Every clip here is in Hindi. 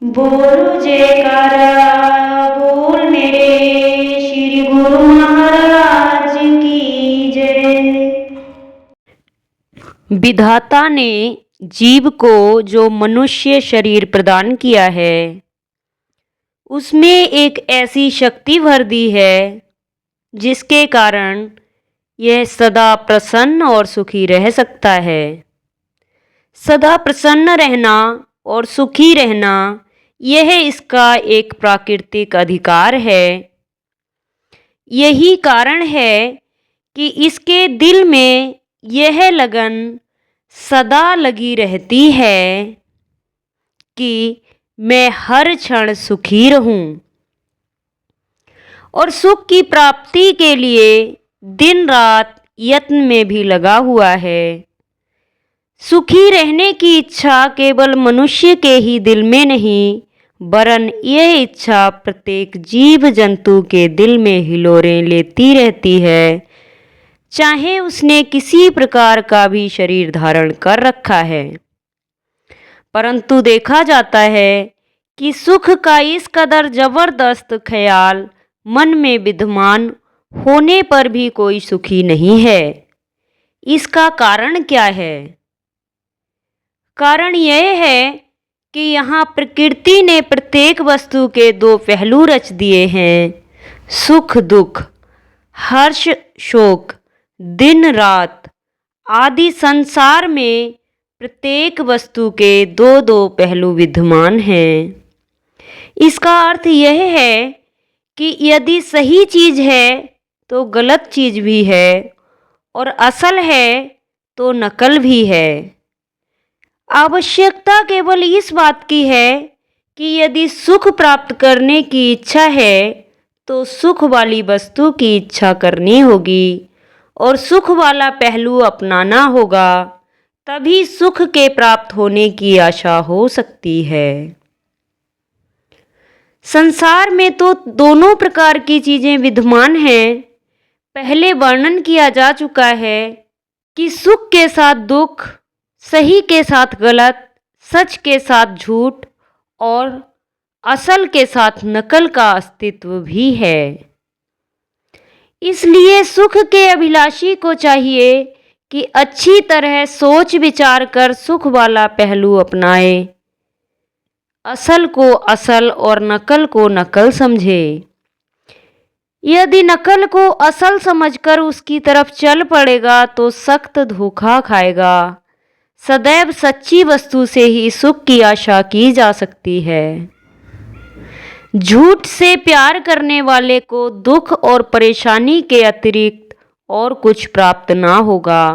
बोलो जयकारा बोल मेरे श्री गुरु महाराज की जय। विधाता ने जीव को जो मनुष्य शरीर प्रदान किया है उसमें एक ऐसी शक्ति भर दी है जिसके कारण यह सदा प्रसन्न और सुखी रह सकता है। सदा प्रसन्न रहना और सुखी रहना यह इसका एक प्राकृतिक अधिकार है। यही कारण है कि इसके दिल में यह लगन सदा लगी रहती है कि मैं हर क्षण सुखी रहूं और सुख की प्राप्ति के लिए दिन रात यत्न में भी लगा हुआ है। सुखी रहने की इच्छा केवल मनुष्य के ही दिल में नहीं, वरन यह इच्छा प्रत्येक जीव जंतु के दिल में हिलोरें लेती रहती है, चाहे उसने किसी प्रकार का भी शरीर धारण कर रखा है। परंतु देखा जाता है कि सुख का इस कदर जबरदस्त ख्याल मन में विद्यमान होने पर भी कोई सुखी नहीं है। इसका कारण क्या है? कारण यह है कि यहाँ प्रकृति ने प्रत्येक वस्तु के दो पहलू रच दिए हैं, सुख दुख, हर्ष शोक, दिन रात आदि। संसार में प्रत्येक वस्तु के दो दो पहलू विद्यमान हैं। इसका अर्थ यह है कि यदि सही चीज़ है तो गलत चीज़ भी है और असल है तो नकल भी है। आवश्यकता केवल इस बात की है कि यदि सुख प्राप्त करने की इच्छा है तो सुख वाली वस्तु की इच्छा करनी होगी और सुख वाला पहलू अपनाना होगा, तभी सुख के प्राप्त होने की आशा हो सकती है। संसार में तो दोनों प्रकार की चीज़ें विद्यमान हैं। पहले वर्णन किया जा चुका है कि सुख के साथ दुख, सही के साथ गलत, सच के साथ झूठ और असल के साथ नकल का अस्तित्व भी है। इसलिए सुख के अभिलाषी को चाहिए कि अच्छी तरह सोच विचार कर सुख वाला पहलू अपनाए, असल को असल और नकल को नकल समझे। यदि नकल को असल समझकर उसकी तरफ चल पड़ेगा तो सख्त धोखा खाएगा। सदैव सच्ची वस्तु से ही सुख की आशा की जा सकती है। झूठ से प्यार करने वाले को दुख और परेशानी के अतिरिक्त और कुछ प्राप्त ना होगा।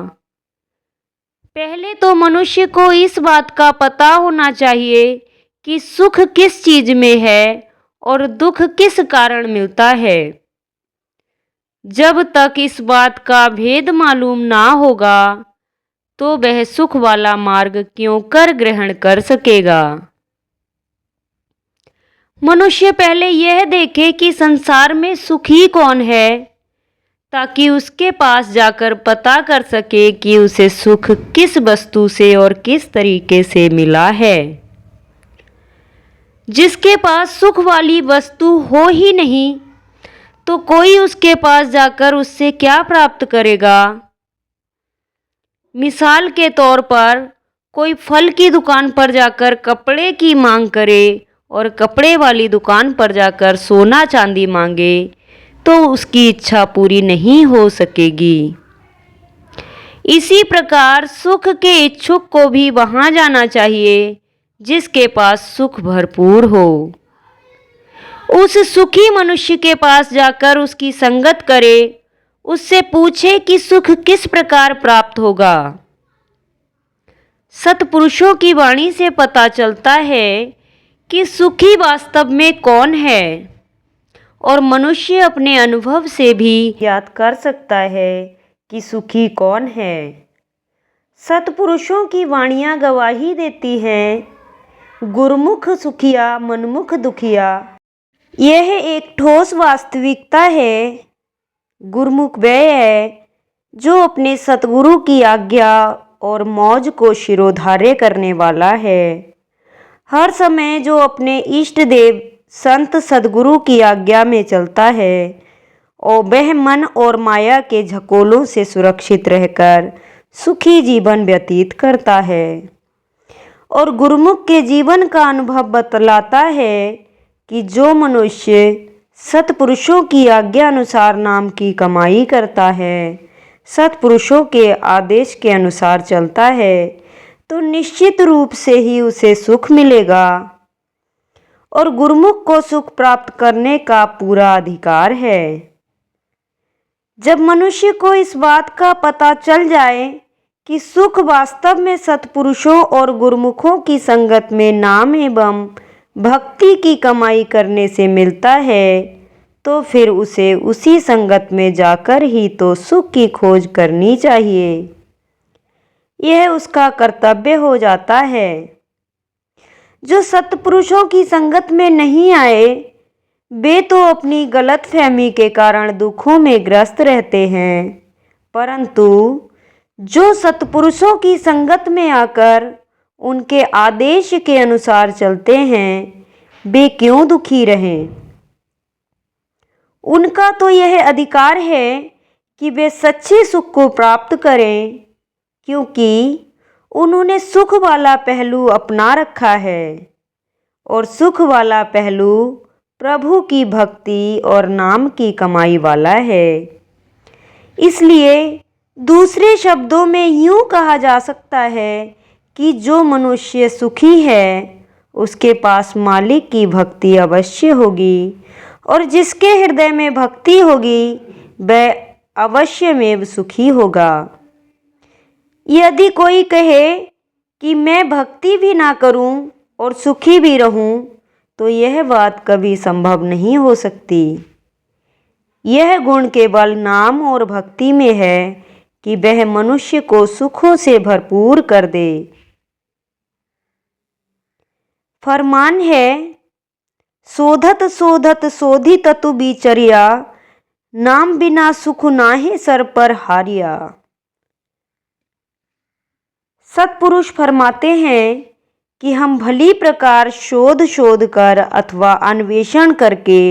पहले तो मनुष्य को इस बात का पता होना चाहिए कि सुख किस चीज में है और दुख किस कारण मिलता है। जब तक इस बात का भेद मालूम ना होगा तो वह सुख वाला मार्ग क्यों कर ग्रहण कर सकेगा। मनुष्य पहले यह देखे कि संसार में सुखी कौन है, ताकि उसके पास जाकर पता कर सके कि उसे सुख किस वस्तु से और किस तरीके से मिला है। जिसके पास सुख वाली वस्तु हो ही नहीं तो कोई उसके पास जाकर उससे क्या प्राप्त करेगा। मिसाल के तौर पर कोई फल की दुकान पर जाकर कपड़े की मांग करे और कपड़े वाली दुकान पर जाकर सोना चांदी मांगे तो उसकी इच्छा पूरी नहीं हो सकेगी। इसी प्रकार सुख के इच्छुक को भी वहां जाना चाहिए जिसके पास सुख भरपूर हो। उस सुखी मनुष्य के पास जाकर उसकी संगत करे, उससे पूछे कि सुख किस प्रकार प्राप्त होगा। सत्पुरुषों की वाणी से पता चलता है कि सुखी वास्तव में कौन है और मनुष्य अपने अनुभव से भी याद कर सकता है कि सुखी कौन है। सत्पुरुषों की वाणियाँ गवाही देती हैं, गुरमुख सुखिया मनमुख दुखिया। यह एक ठोस वास्तविकता है। गुरमुख वह है जो अपने सतगुरु की आज्ञा और मौज को शिरोधार्य करने वाला है। हर समय जो अपने इष्ट देव संत सद्गुरु की आज्ञा में चलता है और वह मन और माया के झकोलों से सुरक्षित रहकर सुखी जीवन व्यतीत करता है। और गुरुमुख के जीवन का अनुभव बतलाता है कि जो मनुष्य सत्पुरुषों की आज्ञा अनुसार नाम की कमाई करता है, सत्पुरुषों के आदेश के अनुसार चलता है, तो निश्चित रूप से ही उसे सुख मिलेगा और गुरुमुख को सुख प्राप्त करने का पूरा अधिकार है। जब मनुष्य को इस बात का पता चल जाए कि सुख वास्तव में सत्पुरुषों और गुरुमुखों की संगत में नाम एवं भक्ति की कमाई करने से मिलता है, तो फिर उसे उसी संगत में जाकर ही तो सुख की खोज करनी चाहिए। यह उसका कर्तव्य हो जाता है। जो सत्पुरुषों की संगत में नहीं आए, वे तो अपनी गलतफहमी के कारण दुखों में ग्रस्त रहते हैं, परंतु जो सत्पुरुषों की संगत में आकर उनके आदेश के अनुसार चलते हैं, वे क्यों दुखी रहें। उनका तो यह अधिकार है कि वे सच्चे सुख को प्राप्त करें, क्योंकि उन्होंने सुख वाला पहलू अपना रखा है और सुख वाला पहलू प्रभु की भक्ति और नाम की कमाई वाला है। इसलिए दूसरे शब्दों में यूँ कहा जा सकता है कि जो मनुष्य सुखी है उसके पास मालिक की भक्ति अवश्य होगी और जिसके हृदय में भक्ति होगी वह अवश्य में सुखी होगा। यदि कोई कहे कि मैं भक्ति भी ना करूं और सुखी भी रहूं, तो यह बात कभी संभव नहीं हो सकती। यह गुण केवल नाम और भक्ति में है कि वह मनुष्य को सुखों से भरपूर कर दे। फरमान है, शोधत शोधत शोधित तु बिचरिया, नाम बिना सुख नाहि सर पर हारिया। सत्पुरुष फरमाते हैं कि हम भली प्रकार शोध कर अथवा अन्वेषण करके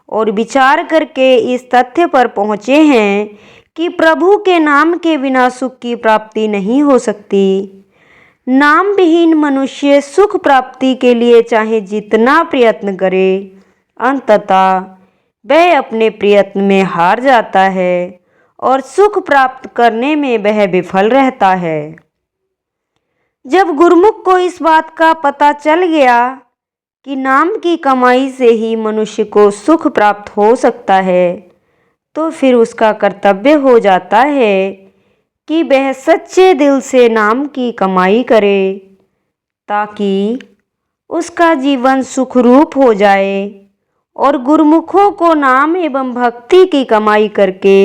और विचार करके इस तथ्य पर पहुँचे हैं कि प्रभु के नाम के बिना सुख की प्राप्ति नहीं हो सकती। नाम विहीन मनुष्य सुख प्राप्ति के लिए चाहे जितना प्रयत्न करे, अंततः वह अपने प्रयत्न में हार जाता है और सुख प्राप्त करने में वह विफल रहता है। जब गुरुमुख को इस बात का पता चल गया कि नाम की कमाई से ही मनुष्य को सुख प्राप्त हो सकता है, तो फिर उसका कर्तव्य हो जाता है कि वह सच्चे दिल से नाम की कमाई करे, ताकि उसका जीवन सुखरूप हो जाए और गुरुमुखों को नाम एवं भक्ति की कमाई करके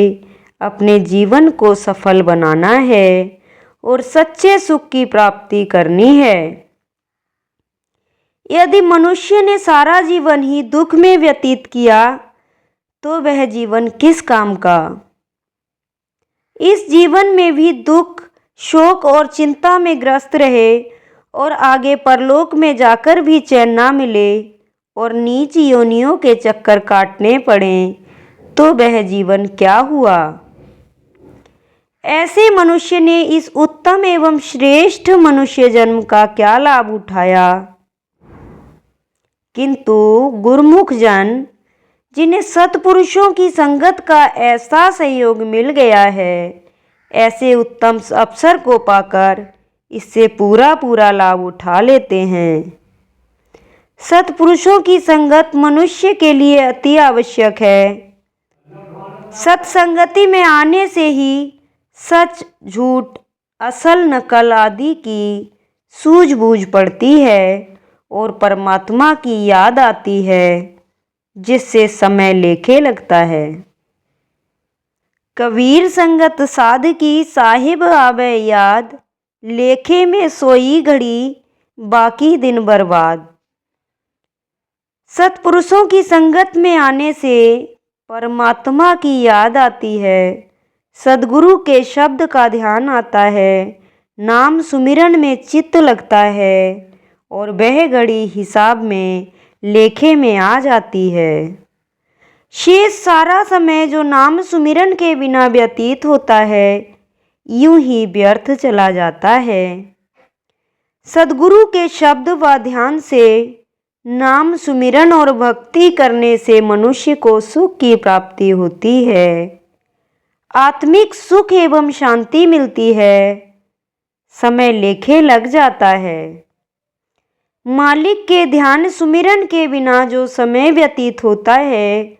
अपने जीवन को सफल बनाना है और सच्चे सुख की प्राप्ति करनी है। यदि मनुष्य ने सारा जीवन ही दुख में व्यतीत किया, तो वह जीवन किस काम का। इस जीवन में भी दुख, शोक और चिंता में ग्रस्त रहे और आगे परलोक में जाकर भी चैन ना मिले और नीच योनियों के चक्कर काटने पड़ें, तो वह जीवन क्या हुआ। ऐसे मनुष्य ने इस उत्तम एवं श्रेष्ठ मनुष्य जन्म का क्या लाभ उठाया। किंतु गुरुमुख जन, जिन्हें सत्पुरुषों की संगत का ऐसा सहयोग मिल गया है, ऐसे उत्तम अवसर को पाकर इससे पूरा लाभ उठा लेते हैं। सत्पुरुषों की संगत मनुष्य के लिए अति आवश्यक है। सत्संगति में आने से ही सच, झूठ, असल, नकल आदि की सूझबूझ पड़ती है और परमात्मा की याद आती है, जिससे समय लेखे लगता है। कबीर संगत साधकी साहिब आवे याद, लेखे में सोई घड़ी बाकी दिन बर्बाद। सत्पुरुषों की संगत में आने से परमात्मा की याद आती है, सद्गुरु के शब्द का ध्यान आता है, नाम सुमिरन में चित्त लगता है और वह घड़ी हिसाब में लेखे में आ जाती है। शेष सारा समय जो नाम सुमिरन के बिना व्यतीत होता है यूं ही व्यर्थ चला जाता है। सद्गुरु के शब्द व ध्यान से नाम सुमिरन और भक्ति करने से मनुष्य को सुख की प्राप्ति होती है, आत्मिक सुख एवं शांति मिलती है, समय लेखे लग जाता है। मालिक के ध्यान सुमिरन के बिना जो समय व्यतीत होता है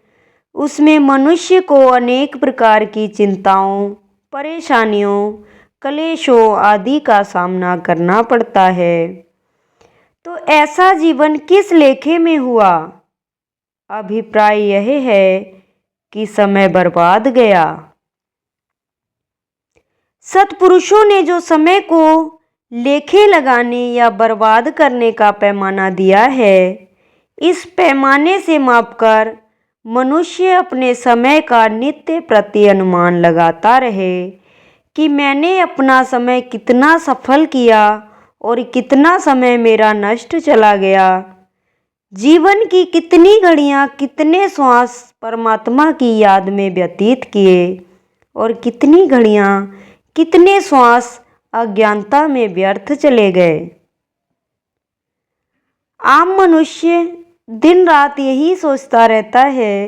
उसमें मनुष्य को अनेक प्रकार की चिंताओं, परेशानियों, क्लेशों आदि का सामना करना पड़ता है। तो ऐसा जीवन किस लेखे में हुआ? अभिप्राय यह है कि समय बर्बाद गया। सत्पुरुषों ने जो समय को लेखे लगाने या बर्बाद करने का पैमाना दिया है, इस पैमाने से मापकर मनुष्य अपने समय का नित्य प्रति अनुमान लगाता रहे कि मैंने अपना समय कितना सफल किया और कितना समय मेरा नष्ट चला गया। जीवन की कितनी घड़ियां, कितने श्वास परमात्मा की याद में व्यतीत किए और कितनी घड़ियां, कितने श्वास अज्ञानता में व्यर्थ चले गए। आम मनुष्य दिन रात यही सोचता रहता है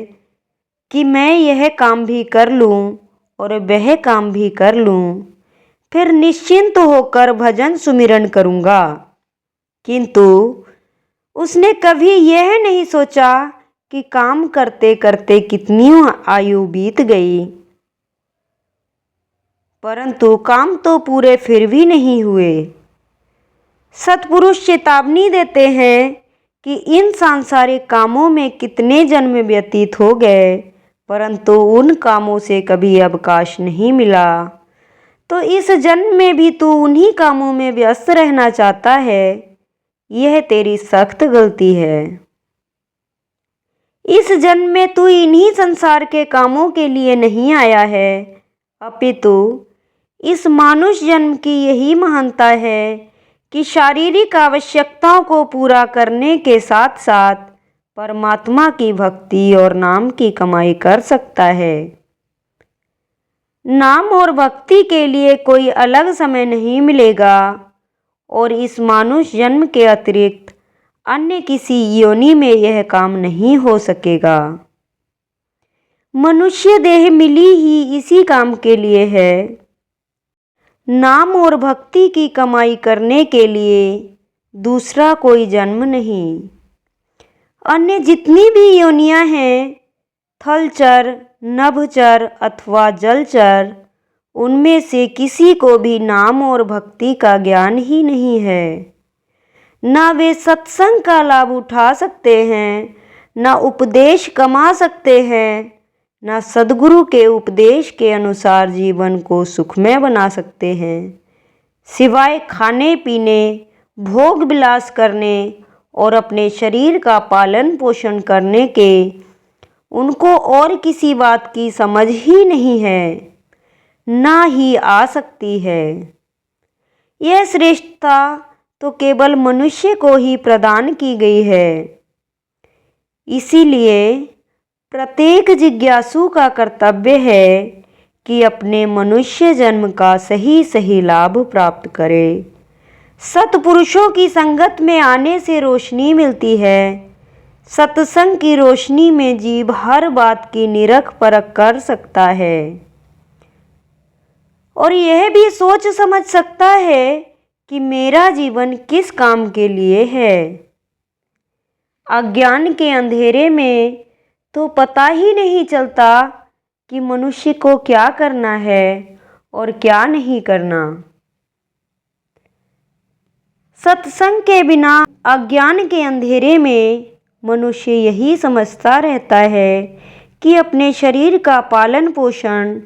कि मैं यह काम भी कर लूं और वह काम भी कर लूं, फिर निश्चिंत होकर भजन सुमिरन करूंगा। किंतु उसने कभी यह नहीं सोचा कि काम करते करते कितनी आयु बीत गई, परंतु काम तो पूरे फिर भी नहीं हुए। सत्पुरुष चेतावनी देते हैं कि इन सांसारिक कामों में कितने जन्म व्यतीत हो गए, परंतु उन कामों से कभी अवकाश नहीं मिला। तो इस जन्म में भी तू उन्हीं कामों में व्यस्त रहना चाहता है, यह तेरी सख्त गलती है। इस जन्म में तू इन्हीं संसार के कामों के लिए नहीं आया है, अपितु इस मानुष जन्म की यही महानता है कि शारीरिक आवश्यकताओं को पूरा करने के साथ साथ परमात्मा की भक्ति और नाम की कमाई कर सकता है। नाम और भक्ति के लिए कोई अलग समय नहीं मिलेगा और इस मानुष जन्म के अतिरिक्त अन्य किसी योनि में यह काम नहीं हो सकेगा। मनुष्य देह मिली ही इसी काम के लिए है, नाम और भक्ति की कमाई करने के लिए दूसरा कोई जन्म नहीं। अन्य जितनी भी योनियां हैं, थलचर, नभचर अथवा जलचर, उनमें से किसी को भी नाम और भक्ति का ज्ञान ही नहीं है। ना वे सत्संग का लाभ उठा सकते हैं, ना उपदेश कमा सकते हैं, ना सद्गुरु के उपदेश के अनुसार जीवन को सुखमय बना सकते हैं। सिवाय खाने पीने, भोग विलास करने और अपने शरीर का पालन पोषण करने के उनको और किसी बात की समझ ही नहीं है, ना ही आ सकती है। यह श्रेष्ठता तो केवल मनुष्य को ही प्रदान की गई है। इसीलिए प्रत्येक जिज्ञासु का कर्तव्य है कि अपने मनुष्य जन्म का सही सही लाभ प्राप्त करे। सत्पुरुषों की संगत में आने से रोशनी मिलती है। सत्संग की रोशनी में जीव हर बात की निरख परख कर सकता है और यह भी सोच समझ सकता है कि मेरा जीवन किस काम के लिए है। अज्ञान के अंधेरे में तो पता ही नहीं चलता कि मनुष्य को क्या करना है और क्या नहीं करना। सत्संग के बिना अज्ञान के अंधेरे में मनुष्य यही समझता रहता है कि अपने शरीर का पालन पोषण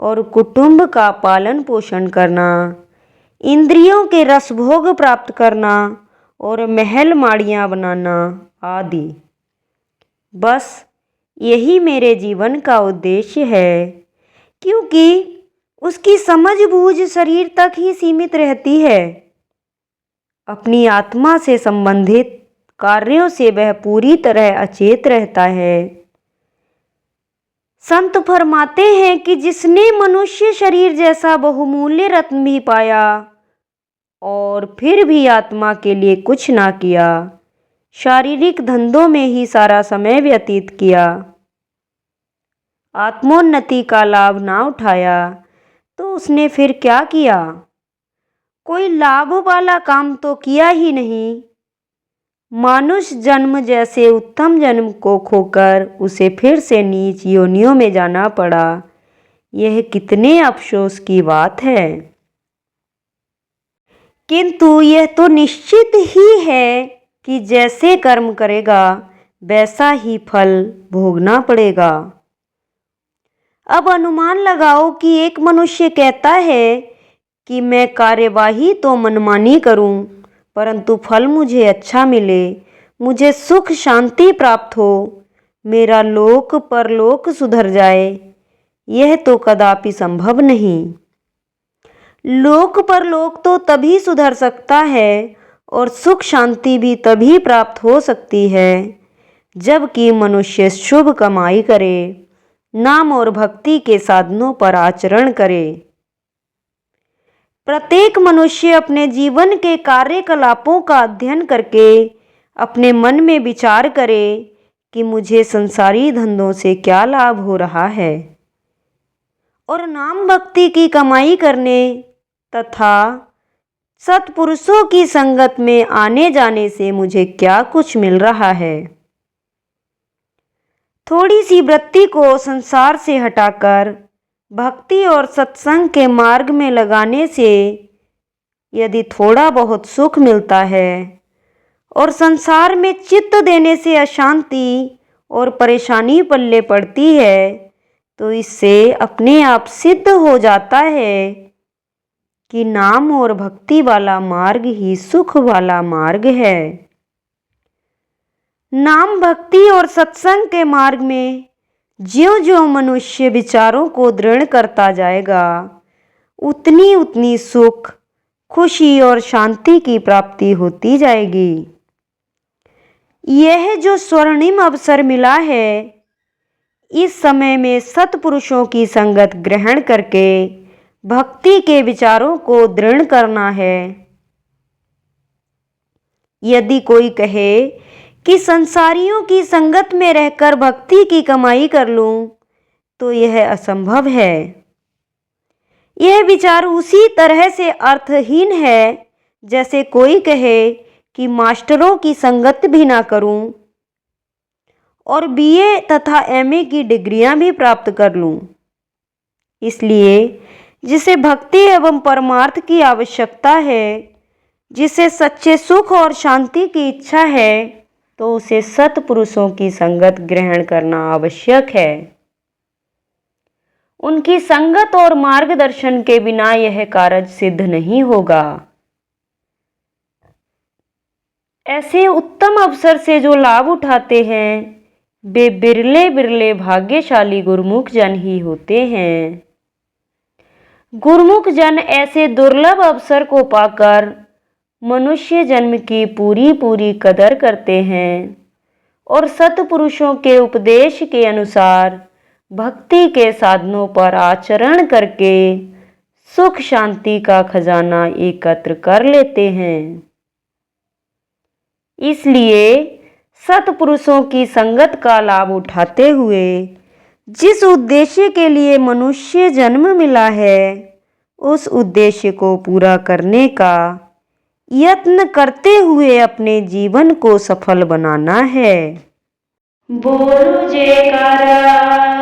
और कुटुंब का पालन पोषण करना, इंद्रियों के रसभोग प्राप्त करना और महल माड़ियाँ बनाना आदि, बस यही मेरे जीवन का उद्देश्य है। क्योंकि उसकी समझ बूझ शरीर तक ही सीमित रहती है। अपनी आत्मा से संबंधित कार्यों से वह पूरी तरह अचेत रहता है। संत फरमाते हैं कि जिसने मनुष्य शरीर जैसा बहुमूल्य रत्न भी पाया और फिर भी आत्मा के लिए कुछ ना किया, शारीरिक धंधों में ही सारा समय व्यतीत किया, आत्मोन्नति का लाभ ना उठाया, तो उसने फिर क्या किया? कोई लाभ वाला काम तो किया ही नहीं। मानुष जन्म जैसे उत्तम जन्म को खोकर उसे फिर से नीच योनियों में जाना पड़ा। यह कितने अफसोस की बात है। किंतु यह तो निश्चित ही है कि जैसे कर्म करेगा वैसा ही फल भोगना पड़ेगा। अब अनुमान लगाओ कि एक मनुष्य कहता है कि मैं कार्यवाही तो मनमानी करूं, परंतु फल मुझे अच्छा मिले, मुझे सुख शांति प्राप्त हो, मेरा लोक परलोक सुधर जाए। यह तो कदापि संभव नहीं। लोक परलोक तो तभी सुधर सकता है और सुख शांति भी तभी प्राप्त हो सकती है जबकि मनुष्य शुभ कमाई करे, नाम और भक्ति के साधनों पर आचरण करे। प्रत्येक मनुष्य अपने जीवन के कार्यकलापों का अध्ययन करके अपने मन में विचार करे कि मुझे संसारी धंधों से क्या लाभ हो रहा है और नाम भक्ति की कमाई करने तथा सत्पुरुषों की संगत में आने जाने से मुझे क्या कुछ मिल रहा है। थोड़ी सी वृत्ति को संसार से हटाकर भक्ति और सत्संग के मार्ग में लगाने से यदि थोड़ा बहुत सुख मिलता है और संसार में चित्त देने से अशांति और परेशानी पल्ले पड़ती है, तो इससे अपने आप सिद्ध हो जाता है कि नाम और भक्ति वाला मार्ग ही सुख वाला मार्ग है। नाम भक्ति और सत्संग के मार्ग में ज्यों ज्यों मनुष्य विचारों को दृढ़ करता जाएगा, उतनी उतनी सुख, खुशी और शांति की प्राप्ति होती जाएगी। यह जो स्वर्णिम अवसर मिला है, इस समय में सत्पुरुषों की संगत ग्रहण करके भक्ति के विचारों को दृढ़ करना है। यदि कोई कहे कि संसारियों की संगत में रहकर भक्ति की कमाई कर लूं, तो यह असंभव है। यह विचार उसी तरह से अर्थहीन है जैसे कोई कहे कि मास्टरों की संगत भी ना करूं और बीए तथा एमए की डिग्रियां भी प्राप्त कर लूं। इसलिए जिसे भक्ति एवं परमार्थ की आवश्यकता है, जिसे सच्चे सुख और शांति की इच्छा है, तो उसे सत्पुरुषों की संगत ग्रहण करना आवश्यक है। उनकी संगत और मार्गदर्शन के बिना यह कार्य सिद्ध नहीं होगा। ऐसे उत्तम अवसर से जो लाभ उठाते हैं, वे बिरले बिरले भाग्यशाली गुरुमुख जन ही होते हैं। गुरुमुख जन ऐसे दुर्लभ अवसर को पाकर मनुष्य जन्म की पूरी पूरी कदर करते हैं और सत्पुरुषों के उपदेश के अनुसार भक्ति के साधनों पर आचरण करके सुख शांति का खजाना एकत्र कर लेते हैं। इसलिए सत्पुरुषों की संगत का लाभ उठाते हुए जिस उद्देश्य के लिए मनुष्य जन्म मिला है, उस उद्देश्य को पूरा करने का यत्न करते हुए अपने जीवन को सफल बनाना है। बोलो जयकारा